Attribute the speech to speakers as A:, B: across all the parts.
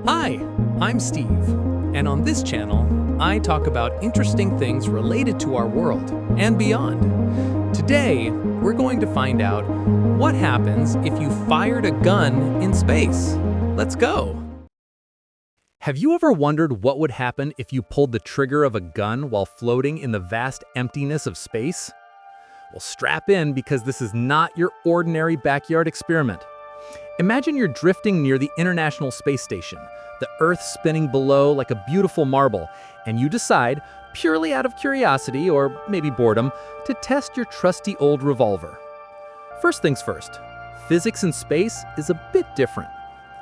A: Hi, I'm Steve, and on this channel, I talk about interesting things related to our world and beyond. Today, we're going to find out what happens if you fired a gun in space. Let's go! Have you ever wondered what would happen if you pulled the trigger of a gun while floating in the vast emptiness of space? Well, strap in because this is not your ordinary backyard experiment. Imagine you're drifting near the International Space Station, the Earth spinning below like a beautiful marble, and you decide, purely out of curiosity or maybe boredom, to test your trusty old revolver. First things first, physics in space is a bit different.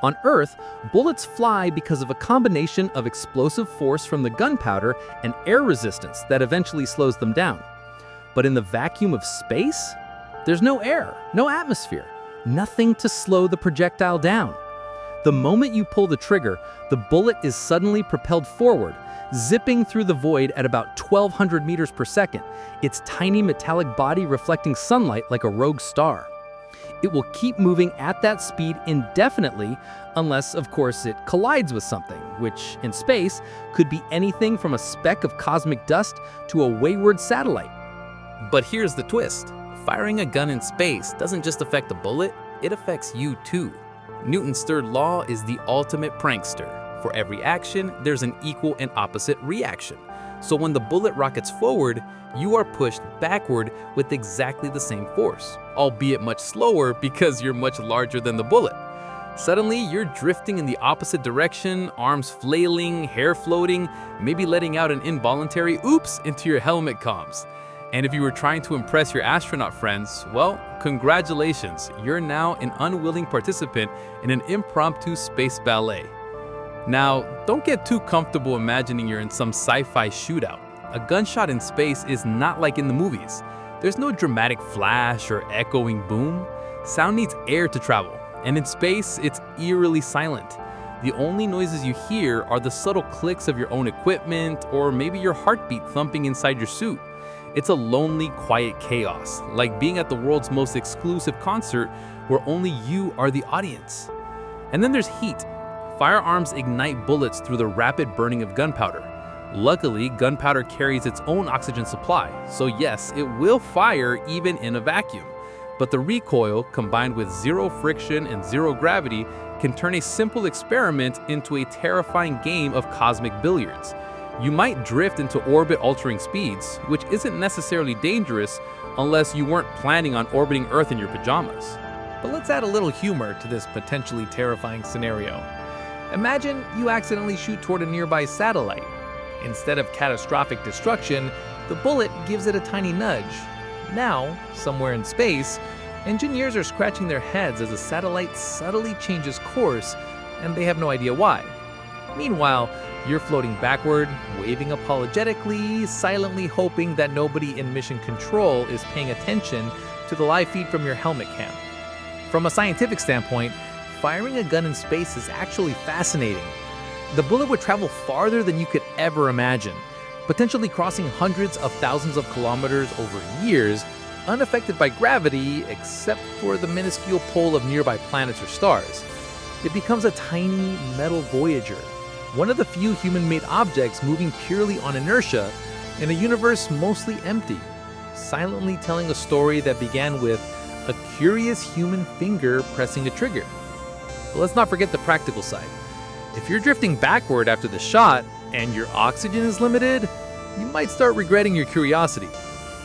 A: On Earth, bullets fly because of a combination of explosive force from the gunpowder and air resistance that eventually slows them down. But in the vacuum of space, there's no air, no atmosphere. Nothing to slow the projectile down. The moment you pull the trigger, the bullet is suddenly propelled forward, zipping through the void at about 1,200 meters per second, its tiny metallic body reflecting sunlight like a rogue star. It will keep moving at that speed indefinitely, unless, of course, it collides with something, which, in space, could be anything from a speck of cosmic dust to a wayward satellite. But here's the twist. Firing a gun in space doesn't just affect the bullet, it affects you too. Newton's third law is the ultimate prankster. For every action, there's an equal and opposite reaction. So when the bullet rockets forward, you are pushed backward with exactly the same force, albeit much slower because you're much larger than the bullet. Suddenly, you're drifting in the opposite direction, arms flailing, hair floating, maybe letting out an involuntary oops into your helmet comms. And if you were trying to impress your astronaut friends, well, congratulations, you're now an unwilling participant in an impromptu space ballet. Now, don't get too comfortable imagining you're in some sci-fi shootout. A gunshot in space is not like in the movies. There's no dramatic flash or echoing boom. Sound needs air to travel, and in space, it's eerily silent. The only noises you hear are the subtle clicks of your own equipment or maybe your heartbeat thumping inside your suit. It's a lonely, quiet chaos, like being at the world's most exclusive concert where only you are the audience. And then there's heat. Firearms ignite bullets through the rapid burning of gunpowder. Luckily, gunpowder carries its own oxygen supply, so yes, it will fire even in a vacuum. But the recoil, combined with zero friction and zero gravity, can turn a simple experiment into a terrifying game of cosmic billiards. You might drift into orbit-altering speeds, which isn't necessarily dangerous unless you weren't planning on orbiting Earth in your pajamas. But let's add a little humor to this potentially terrifying scenario. Imagine you accidentally shoot toward a nearby satellite. Instead of catastrophic destruction, the bullet gives it a tiny nudge. Now, somewhere in space, engineers are scratching their heads as the satellite subtly changes course, and they have no idea why. Meanwhile, you're floating backward, waving apologetically, silently hoping that nobody in mission control is paying attention to the live feed from your helmet cam. From a scientific standpoint, firing a gun in space is actually fascinating. The bullet would travel farther than you could ever imagine, potentially crossing hundreds of thousands of kilometers over years, unaffected by gravity except for the minuscule pull of nearby planets or stars. It becomes a tiny metal Voyager, one of the few human-made objects moving purely on inertia in a universe mostly empty, silently telling a story that began with a curious human finger pressing a trigger. But let's not forget the practical side. If you're drifting backward after the shot and your oxygen is limited, you might start regretting your curiosity.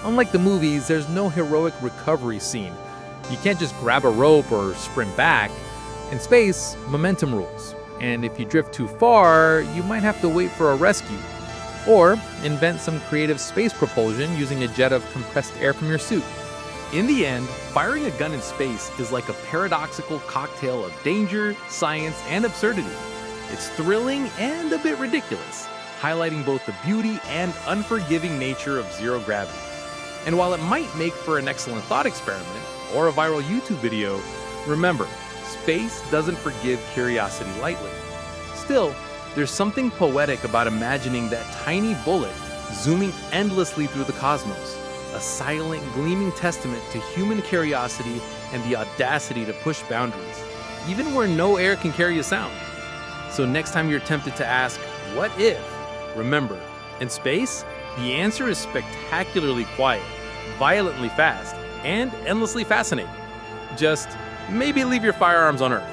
A: Unlike the movies, there's no heroic recovery scene. You can't just grab a rope or sprint back. In space, momentum rules. And if you drift too far, you might have to wait for a rescue. Or invent some creative space propulsion using a jet of compressed air from your suit. In the end, firing a gun in space is like a paradoxical cocktail of danger, science, and absurdity. It's thrilling and a bit ridiculous, highlighting both the beauty and unforgiving nature of zero gravity. And while it might make for an excellent thought experiment or a viral YouTube video, remember, space doesn't forgive curiosity lightly. Still, there's something poetic about imagining that tiny bullet zooming endlessly through the cosmos, a silent, gleaming testament to human curiosity and the audacity to push boundaries, even where no air can carry a sound. So next time you're tempted to ask, what if? Remember, in space, the answer is spectacularly quiet, violently fast, and endlessly fascinating. Just maybe leave your firearms on Earth.